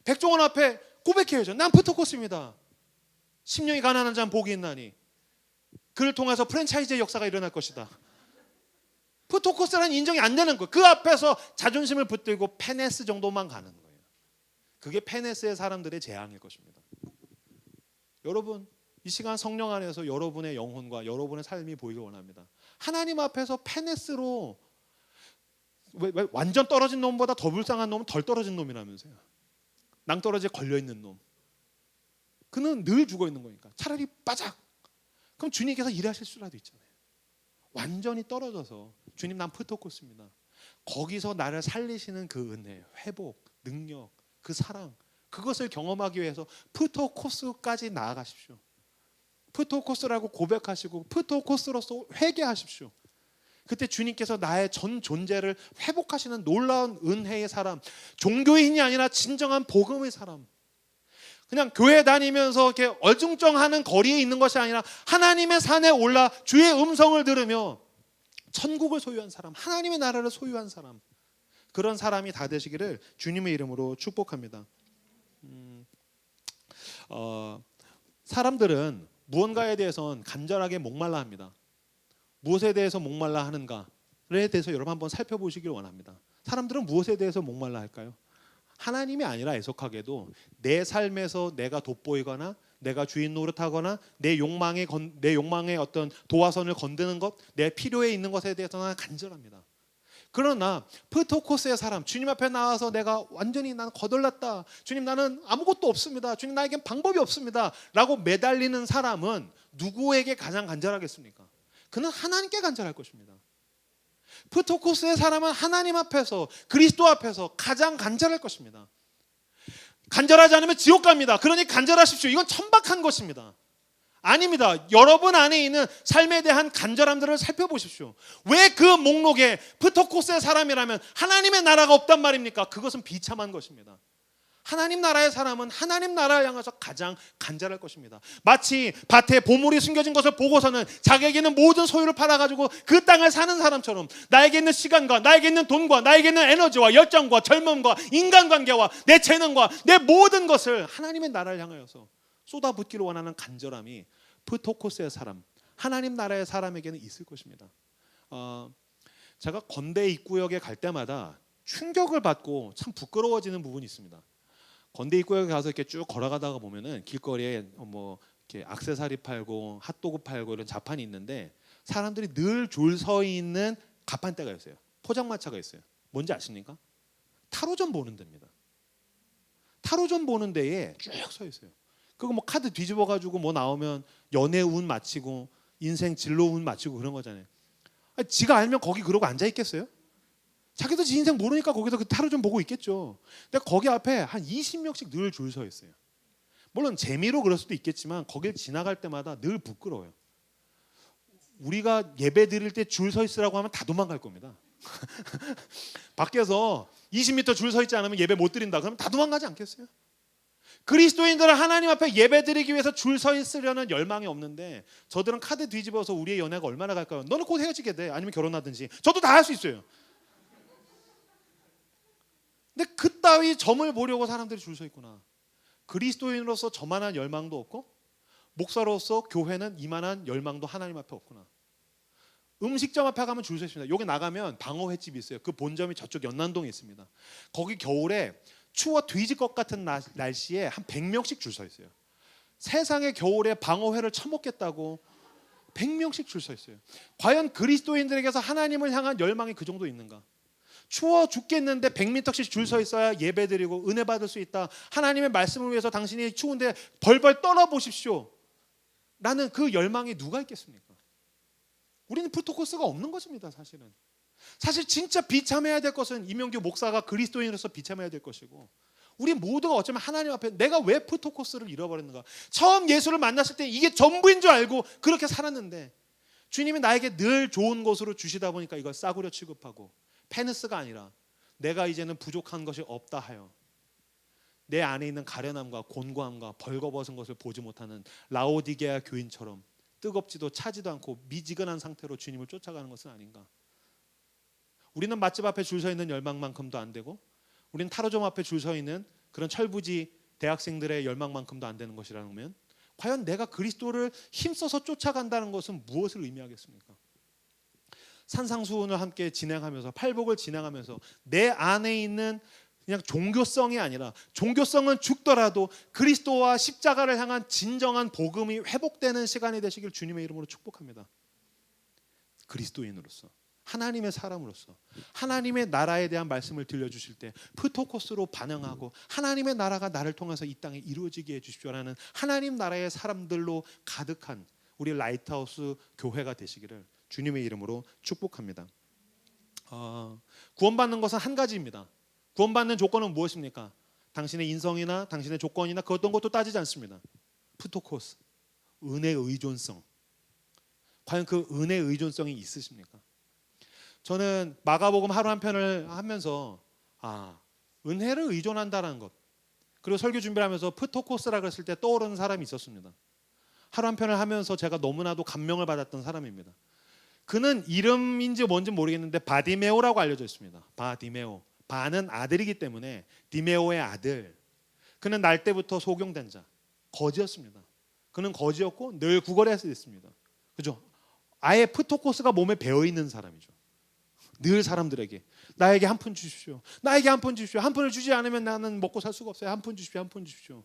백종원 앞에 고백해야죠. 난 프토코스입니다. 심령이 가난한 자는 복이 있나니 그를 통해서 프랜차이즈의 역사가 일어날 것이다. 프토코스라는 인정이 안 되는 거예요. 그 앞에서 자존심을 붙들고 페네스 정도만 가는 거예요. 그게 페네스의 사람들의 재앙일 것입니다. 여러분, 이 시간 성령 안에서 여러분의 영혼과 여러분의 삶이 보이길 원합니다. 하나님 앞에서 페네스로, 왜 완전 떨어진 놈보다 더 불쌍한 놈은 덜 떨어진 놈이라면서요. 낭떠러지에 걸려있는 놈. 그는 늘 죽어있는 거니까 차라리 빠작. 그럼 주님께서 일하실 수라도 있잖아요. 완전히 떨어져서 주님, 난 프토코스입니다. 거기서 나를 살리시는 그 은혜, 회복, 능력, 그 사랑, 그것을 경험하기 위해서 프토코스까지 나아가십시오. 프토코스라고 고백하시고 프토코스로서 회개하십시오. 그때 주님께서 나의 전 존재를 회복하시는 놀라운 은혜의 사람, 종교인이 아니라 진정한 복음의 사람, 그냥 교회 다니면서 이렇게 얼중쩡하는 거리에 있는 것이 아니라 하나님의 산에 올라 주의 음성을 들으며 천국을 소유한 사람, 하나님의 나라를 소유한 사람, 그런 사람이 다 되시기를 주님의 이름으로 축복합니다. 사람들은 무언가에 대해서는 간절하게 목말라 합니다. 무엇에 대해서 목말라 하는가에 대해서 여러분 한번 살펴보시길 원합니다. 사람들은 무엇에 대해서 목말라 할까요? 하나님이 아니라 애석하게도 내 삶에서 내가 돋보이거나 내가 주인 노릇하거나 내 욕망의 어떤 도화선을 건드는 것, 내 필요에 있는 것에 대해서는 간절합니다. 그러나 프토코스의 사람, 주님 앞에 나와서 내가 완전히 나는 거덜났다, 주님 나는 아무것도 없습니다, 주님 나에겐 방법이 없습니다 라고 매달리는 사람은 누구에게 가장 간절하겠습니까? 그는 하나님께 간절할 것입니다. 프토코스의 사람은 하나님 앞에서, 그리스도 앞에서 가장 간절할 것입니다. 간절하지 않으면 지옥 갑니다. 그러니 간절하십시오. 이건 천박한 것입니다. 아닙니다. 여러분 안에 있는 삶에 대한 간절함들을 살펴보십시오. 왜 그 목록에 프토코스의 사람이라면 하나님의 나라가 없단 말입니까? 그것은 비참한 것입니다. 하나님 나라의 사람은 하나님 나라를 향해서 가장 간절할 것입니다. 마치 밭에 보물이 숨겨진 것을 보고서는 자기에게 있는 모든 소유를 팔아가지고 그 땅을 사는 사람처럼 나에게 있는 시간과 나에게 있는 돈과 나에게 있는 에너지와 열정과 젊음과 인간관계와 내 재능과 내 모든 것을 하나님의 나라를 향하여서 쏟아붓기를 원하는 간절함이 프토코스의 사람, 하나님 나라의 사람에게는 있을 것입니다. 제가 건대 입구역에 갈 때마다 충격을 받고 참 부끄러워지는 부분이 있습니다. 건대 입구역에 가서 이렇게 쭉 걸어가다가 보면은 길거리에 뭐 이렇게 액세서리 팔고 핫도그 팔고 이런 자판이 있는데 사람들이 늘 줄 서 있는 가판대가 있어요. 포장마차가 있어요. 뭔지 아십니까? 타로점 보는 데입니다. 타로점 보는 데에 쭉 서 있어요. 그거 뭐 카드 뒤집어 가지고 뭐 나오면 연애 운 맞히고 인생 진로 운 맞히고 그런 거잖아요. 아니, 지가 알면 거기 그러고 앉아 있겠어요? 자기도 지 인생 모르니까 거기서 그 타로점 보고 있겠죠. 근데 거기 앞에 한 20명씩 늘 줄 서 있어요. 물론 재미로 그럴 수도 있겠지만 거길 지나갈 때마다 늘 부끄러워요. 우리가 예배 드릴 때 줄 서 있으라고 하면 다 도망갈 겁니다. 밖에서 20m 줄 서 있지 않으면 예배 못 드린다 그러면 다 도망가지 않겠어요? 그리스도인들은 하나님 앞에 예배 드리기 위해서 줄 서 있으려는 열망이 없는데 저들은 카드 뒤집어서 우리의 연애가 얼마나 갈까요? 너는 곧 헤어지게 돼. 아니면 결혼하든지. 저도 다 할 수 있어요. 근데 그따위 점을 보려고 사람들이 줄 서 있구나. 그리스도인으로서 저만한 열망도 없고 목사로서 교회는 이만한 열망도 하나님 앞에 없구나. 음식점 앞에 가면 줄 서 있습니다. 여기 나가면 방어 횟집이 있어요. 그 본점이 저쪽 연남동에 있습니다. 거기 겨울에 추워 뒤질 것 같은 날씨에 한 100명씩 줄 서 있어요. 세상에 겨울에 방어회를 처먹겠다고 100명씩 줄 서 있어요. 과연 그리스도인들에게서 하나님을 향한 열망이 그 정도 있는가? 추워 죽겠는데 100m씩 줄 서 있어야 예배드리고 은혜 받을 수 있다. 하나님의 말씀을 위해서 당신이 추운데 벌벌 떨어 보십시오 라는 그 열망이 누가 있겠습니까? 우리는 프토코스가 없는 것입니다. 사실 진짜 비참해야 될 것은 이명규 목사가 그리스도인으로서 비참해야 될 것이고, 우리 모두가 어쩌면 하나님 앞에 내가 왜 프토코스를 잃어버렸는가. 처음 예수를 만났을 때 이게 전부인 줄 알고 그렇게 살았는데 주님이 나에게 늘 좋은 것으로 주시다 보니까 이걸 싸구려 취급하고, 페느스가 아니라 내가 이제는 부족한 것이 없다 하여 내 안에 있는 가련함과 곤고함과 벌거벗은 것을 보지 못하는 라오디게아 교인처럼 뜨겁지도 차지도 않고 미지근한 상태로 주님을 쫓아가는 것은 아닌가. 우리는 맛집 앞에 줄 서 있는 열망만큼도 안 되고, 우리는 타로점 앞에 줄 서 있는 그런 철부지 대학생들의 열망만큼도 안 되는 것이라면, 과연 내가 그리스도를 힘써서 쫓아간다는 것은 무엇을 의미하겠습니까? 산상수훈을 함께 진행하면서, 팔복을 진행하면서 내 안에 있는 그냥 종교성이 아니라, 종교성은 죽더라도 그리스도와 십자가를 향한 진정한 복음이 회복되는 시간이 되시길 주님의 이름으로 축복합니다. 그리스도인으로서, 하나님의 사람으로서 하나님의 나라에 대한 말씀을 들려주실 때 프토코스로 반응하고 하나님의 나라가 나를 통해서 이 땅에 이루어지게 해주십시오라는 하나님 나라의 사람들로 가득한 우리 라이트하우스 교회가 되시기를 주님의 이름으로 축복합니다. 구원받는 것은 한 가지입니다. 구원받는 조건은 무엇입니까? 당신의 인성이나 당신의 조건이나 그 어떤 것도 따지지 않습니다. 프토코스, 은혜의 의존성. 과연 그 은혜의 의존성이 있으십니까? 저는 마가복음 하루 한 편을 하면서 은혜를 의존한다는 것, 그리고 설교 준비를 하면서 프토코스라 그랬을 때 떠오르는 사람이 있었습니다. 하루 한 편을 하면서 제가 너무나도 감명을 받았던 사람입니다. 그는 이름인지 뭔지 모르겠는데 바디메오라고 알려져 있습니다. 바디메오. 바는 아들이기 때문에 디메오의 아들. 그는 날 때부터 소경된 자, 거지였습니다. 그는 거지였고 늘 구걸해야 됐습니다. 그죠? 아예 프토코스가 몸에 배어 있는 사람이죠. 늘 사람들에게 나에게 한 푼 주십시오. 나에게 한 푼 주십시오. 한 푼을 주지 않으면 나는 먹고 살 수가 없어요. 한 푼 주십시오. 한 푼 주십시오.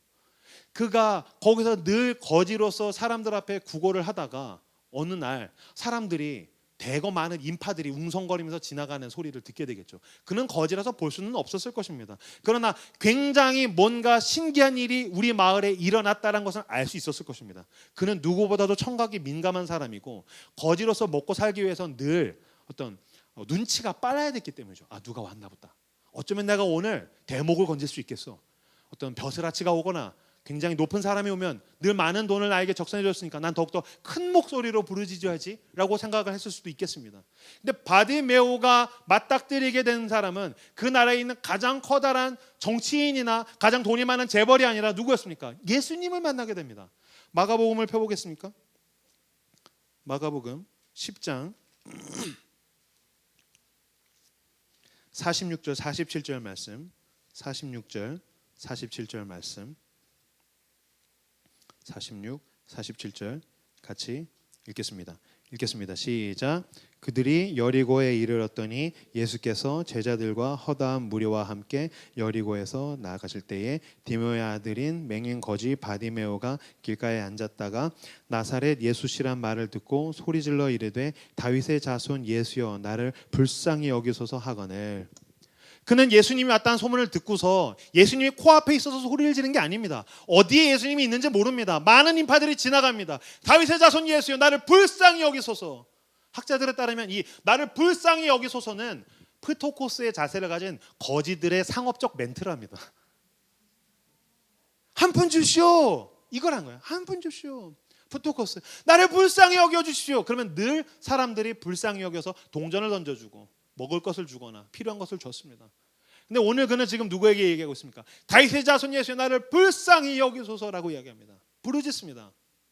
그가 거기서 늘 거지로서 사람들 앞에 구걸을 하다가 어느 날 사람들이, 대거 많은 인파들이 웅성거리면서 지나가는 소리를 듣게 되겠죠. 그는 거지라서 볼 수는 없었을 것입니다. 그러나 굉장히 뭔가 신기한 일이 우리 마을에 일어났다는 것을 알 수 있었을 것입니다. 그는 누구보다도 청각이 민감한 사람이고 거지로서 먹고 살기 위해서 늘 어떤 눈치가 빨라야 됐기 때문이죠. 누가 왔나 보다. 어쩌면 내가 오늘 대목을 건질 수 있겠어. 어떤 벼슬아치가 오거나 굉장히 높은 사람이 오면 늘 많은 돈을 나에게 적선해 줬으니까 난 더욱더 큰 목소리로 부르짖어야지 라고 생각을 했을 수도 있겠습니다. 근데 바디메오가 맞닥뜨리게 된 사람은 그 나라에 있는 가장 커다란 정치인이나 가장 돈이 많은 재벌이 아니라 누구였습니까? 예수님을 만나게 됩니다. 마가복음을 펴보겠습니까? 마가복음 10장 46절 47절 말씀, 46절 47절 말씀, 46, 47절 같이 읽겠습니다. 시작. 그들이 여리고에 이르렀더니 예수께서 제자들과 허다한 무리와 함께 여리고에서 나아가실 때에 디메오의 아들인 맹인 거지 바디메오가 길가에 앉았다가 나사렛 예수시란 말을 듣고 소리질러 이르되 다윗의 자손 예수여 나를 불쌍히 여기소서 하거늘. 그는 예수님이 왔다는 소문을 듣고서 예수님이 코앞에 있어서 소리를 지르는 게 아닙니다. 어디에 예수님이 있는지 모릅니다. 많은 인파들이 지나갑니다. 다윗의 자손 예수여 나를 불쌍히 여기소서. 학자들에 따르면 이 나를 불쌍히 여기소서는 프토코스의 자세를 가진 거지들의 상업적 멘트랍니다. 한 푼 주시오. 이걸 한 거예요. 한 푼 주시오. 프토코스 나를 불쌍히 여겨주십시오. 그러면 늘 사람들이 불쌍히 여겨서 동전을 던져주고 먹을 것을 주거나 필요한 것을 줬습니다. 근데 오늘 그는 지금 누구에게 얘기하고 있습니까? 다윗의 자손 예수여 나를 불쌍히 여기소서라고 이야기합니다. 부르짖습니다.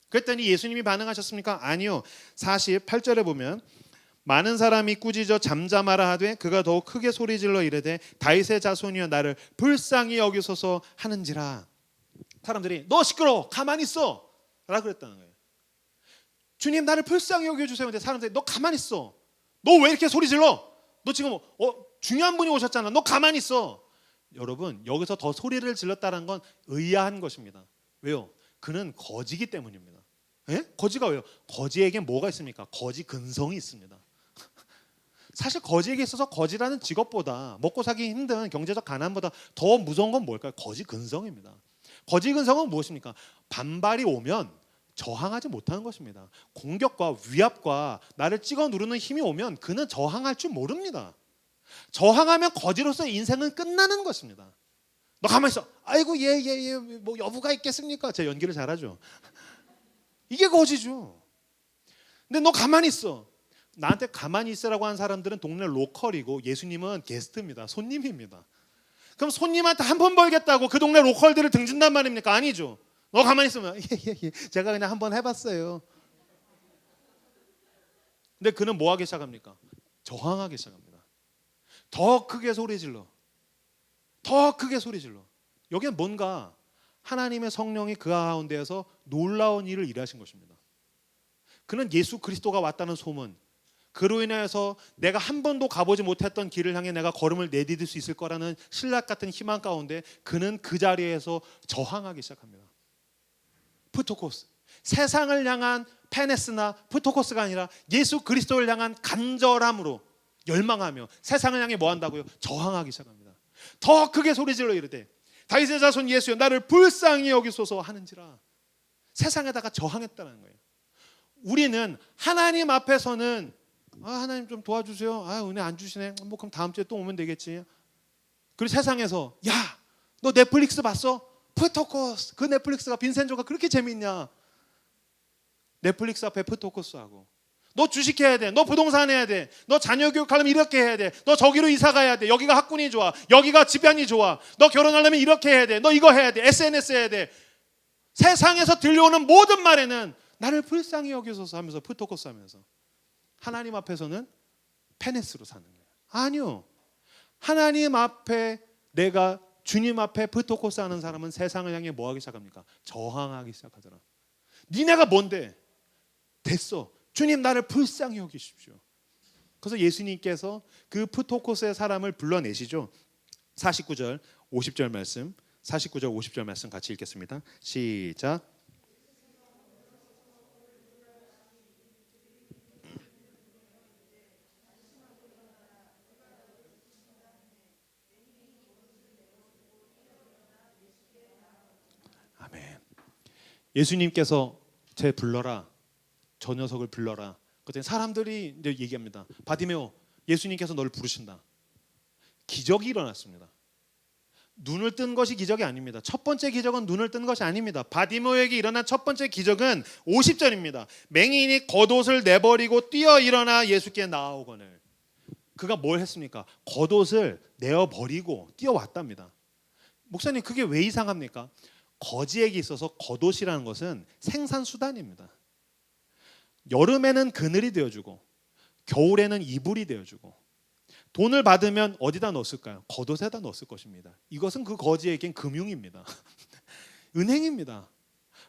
그랬더니 예수님이 반응하셨습니까? 아니요. 48절에 보면 많은 사람이 꾸짖어 잠잠하라 하되 그가 더욱 크게 소리질러 이르되 다윗의 자손이여 나를 불쌍히 여기소서 하는지라. 사람들이 너 시끄러워 가만히 있어 라고 그랬다는 거예요. 주님 나를 불쌍히 여겨주세요. 근데 사람들이 너 가만히 있어. 너 왜 이렇게 소리질러? 너 지금 중요한 분이 오셨잖아. 너 가만히 있어. 여러분 여기서 더 소리를 질렀다는 건 의아한 것입니다. 왜요? 그는 거지기 때문입니다. 예? 거지가 왜요? 거지에게 뭐가 있습니까? 거지 근성이 있습니다. 사실 거지에게 있어서 거지라는 직업보다 먹고 살기 힘든 경제적 가난보다 더 무서운 건 뭘까요? 거지 근성입니다. 거지 근성은 무엇입니까? 반발이 오면 저항하지 못하는 것입니다. 공격과 위압과 나를 찍어 누르는 힘이 오면 그는 저항할 줄 모릅니다. 저항하면 거지로서의 인생은 끝나는 것입니다. 너 가만히 있어. 아이고 예, 뭐 여부가 있겠습니까? 제 연기를 잘하죠. 이게 거지죠. 근데 너 가만히 있어. 나한테 가만히 있으라고 한 사람들은 동네 로컬이고 예수님은 게스트입니다. 손님입니다. 그럼 손님한테 한 번 벌겠다고 그 동네 로컬들을 등진단 말입니까? 아니죠. 너 가만히 있으면 예. 제가 그냥 한번 해봤어요. 근데 그는 뭐 하기 시작합니까? 저항하기 시작합니다. 더 크게 소리 질러. 더 크게 소리 질러. 여기는 뭔가 하나님의 성령이 그 가운데에서 놀라운 일을 일하신 것입니다. 그는 예수 그리스도가 왔다는 소문, 그로 인해서 내가 한 번도 가보지 못했던 길을 향해 내가 걸음을 내디딜 수 있을 거라는 신락 같은 희망 가운데 그는 그 자리에서 저항하기 시작합니다. 프토코스, 세상을 향한 페네스나 프토코스가 아니라 예수 그리스도를 향한 간절함으로 열망하며 세상을 향해 뭐 한다고요? 저항하기 시작합니다. 더 크게 소리질러 이르되 다윗의 자손 예수여 나를 불쌍히 여기소서 하는지라. 세상에다가 저항했다는 거예요. 우리는 하나님 앞에서는 하나님 좀 도와주세요. 은혜 안 주시네. 뭐 그럼 다음 주에 또 오면 되겠지. 그리고 세상에서 야, 너 넷플릭스 봤어? 프토코스. 그 넷플릭스가 빈센조가 그렇게 재밌냐? 넷플릭스 앞에 프토코스하고 너 주식해야 돼. 너 부동산 해야 돼. 너 자녀 교육하려면 이렇게 해야 돼. 너 저기로 이사 가야 돼. 여기가 학군이 좋아. 여기가 집안이 좋아. 너 결혼하려면 이렇게 해야 돼. 너 이거 해야 돼. SNS 해야 돼. 세상에서 들려오는 모든 말에는 나를 불쌍히 여기소서 하면서 프토코스 하면서 하나님 앞에서는 페네스로 사는 거예요. 아니요. 하나님 앞에 내가 주님 앞에 프토코스 하는 사람은 세상을 향해 뭐 하기 시작합니까? 저항하기 시작하더라. 니네가 뭔데? 됐어. 주님 나를 불쌍히 여기십시오. 그래서 예수님께서 그 프토코스의 사람을 불러내시죠. 49절 50절 말씀, 49절 50절 말씀 같이 읽겠습니다. 시작. 아멘. 예수님께서 쟤 불러라. 저 녀석을 불러라. 그랬더니 사람들이 이제 얘기합니다. 바디메오, 예수님께서 너를 부르신다. 기적이 일어났습니다. 눈을 뜬 것이 기적이 아닙니다. 첫 번째 기적은 눈을 뜬 것이 아닙니다. 바디메오에게 일어난 첫 번째 기적은 50절입니다. 맹인이 겉옷을 내버리고 뛰어 일어나 예수께 나아오거늘. 그가 뭘 했습니까? 겉옷을 내어버리고 뛰어왔답니다. 목사님 그게 왜 이상합니까? 거지에게 있어서 겉옷이라는 것은 생산수단입니다. 여름에는 그늘이 되어주고 겨울에는 이불이 되어주고 돈을 받으면 어디다 넣었을까요? 겉옷에다 넣었을 것입니다. 이것은 그 거지에겐 금융입니다. 은행입니다.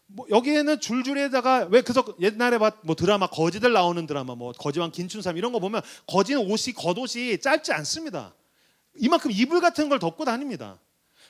뭐 여기에는 줄줄이다가 왜 그래서 옛날에 뭐 드라마 거지들 나오는 드라마 뭐 거지왕 김춘삼 이런 거 보면 거지는 옷이 겉옷이 짧지 않습니다. 이만큼 이불 같은 걸 덮고 다닙니다.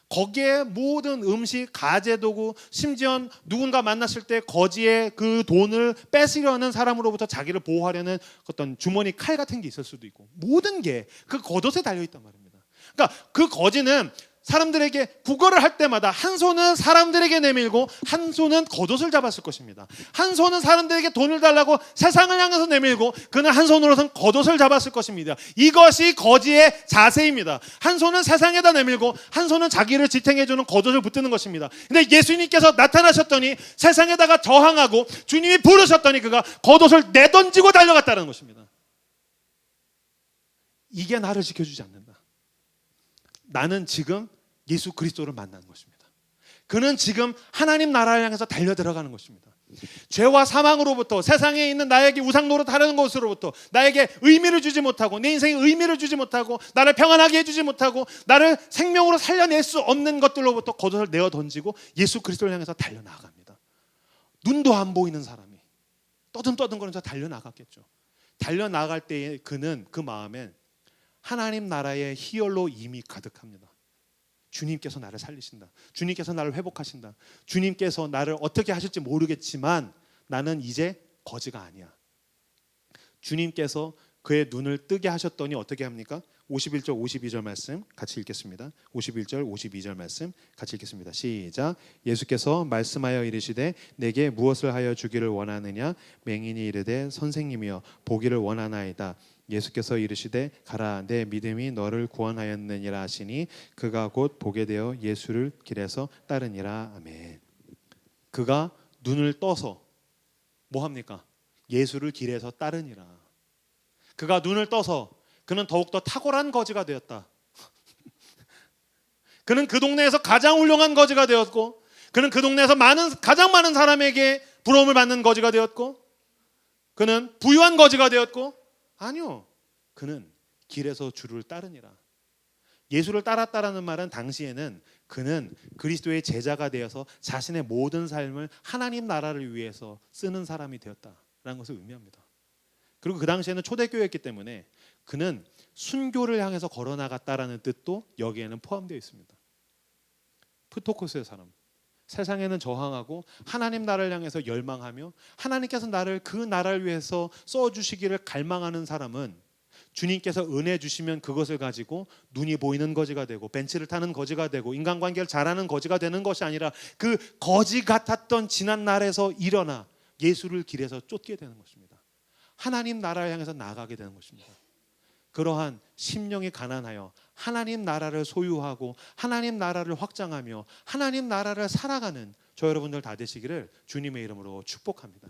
거기에 모든 음식, 가재도구, 심지어 누군가 만났을 때 거지의 그 돈을 뺏으려는 사람으로부터 자기를 보호하려는 어떤 주머니 칼 같은 게 있을 수도 있고 모든 게 그 겉옷에 달려있단 말입니다. 그러니까 그 거지는 사람들에게 구걸을 할 때마다 한 손은 사람들에게 내밀고 한 손은 겉옷을 잡았을 것입니다. 한 손은 사람들에게 돈을 달라고 세상을 향해서 내밀고 그는 한 손으로는 겉옷을 잡았을 것입니다. 이것이 거지의 자세입니다. 한 손은 세상에다 내밀고 한 손은 자기를 지탱해주는 겉옷을 붙드는 것입니다. 근데 예수님께서 나타나셨더니 세상에다가 저항하고 주님이 부르셨더니 그가 겉옷을 내던지고 달려갔다는 것입니다. 이게 나를 지켜주지 않는다. 나는 지금 예수 그리스도를 만난 것입니다. 그는 지금 하나님 나라를 향해서 달려 들어가는 것입니다. 죄와 사망으로부터, 세상에 있는 나에게 우상 노릇하려는 것으로부터, 나에게 의미를 주지 못하고, 내 인생에 의미를 주지 못하고, 나를 평안하게 해주지 못하고, 나를 생명으로 살려낼 수 없는 것들로부터 겉옷을 내어 던지고 예수 그리스도를 향해서 달려나갑니다. 눈도 안 보이는 사람이 떠듬떠듬거리면서 달려나갔겠죠. 달려나갈 때에 그는 그 마음엔 하나님 나라의 희열로 이미 가득합니다. 주님께서 나를 살리신다. 주님께서 나를 회복하신다. 주님께서 나를 어떻게 하실지 모르겠지만 나는 이제 거지가 아니야. 주님께서 그의 눈을 뜨게 하셨더니 어떻게 합니까? 51절 52절 말씀 같이 읽겠습니다. 51절 52절 말씀 같이 읽겠습니다. 시작. 예수께서 말씀하여 이르시되 내게 무엇을 하여 주기를 원하느냐? 맹인이 이르되 선생님이여 보기를 원하나이다. 예수께서 이르시되 가라 내 믿음이 너를 구원하였느니라 하시니 그가 곧 보게 되어 예수를 길에서 따르니라. 아멘. 그가 눈을 떠서 뭐 합니까? 예수를 길에서 따르니라. 그가 눈을 떠서 그는 더욱더 탁월한 거지가 되었다. 그는 그 동네에서 가장 훌륭한 거지가 되었고, 그는 그 동네에서 가장 많은 사람에게 부러움을 받는 거지가 되었고, 그는 부유한 거지가 되었고, 아니요, 그는 길에서 주를 따르니라. 예수를 따랐다라는 말은 당시에는 그는 그리스도의 제자가 되어서 자신의 모든 삶을 하나님 나라를 위해서 쓰는 사람이 되었다라는 것을 의미합니다. 그리고 그 당시에는 초대교회였기 때문에 그는 순교를 향해서 걸어나갔다라는 뜻도 여기에는 포함되어 있습니다. 프토코스의 사람, 세상에는 저항하고 하나님 나라를 향해서 열망하며 하나님께서 나를 그 나라를 위해서 써주시기를 갈망하는 사람은 주님께서 은혜 주시면 그것을 가지고 눈이 보이는 거지가 되고 벤츠를 타는 거지가 되고 인간관계를 잘하는 거지가 되는 것이 아니라 그 거지 같았던 지난 날에서 일어나 예수를 길에서 쫓게 되는 것입니다. 하나님 나라를 향해서 나아가게 되는 것입니다. 그러한 심령이 가난하여 하나님 나라를 소유하고 하나님 나라를 확장하며 하나님 나라를 살아가는 저 여러분들 다 되시기를 주님의 이름으로 축복합니다.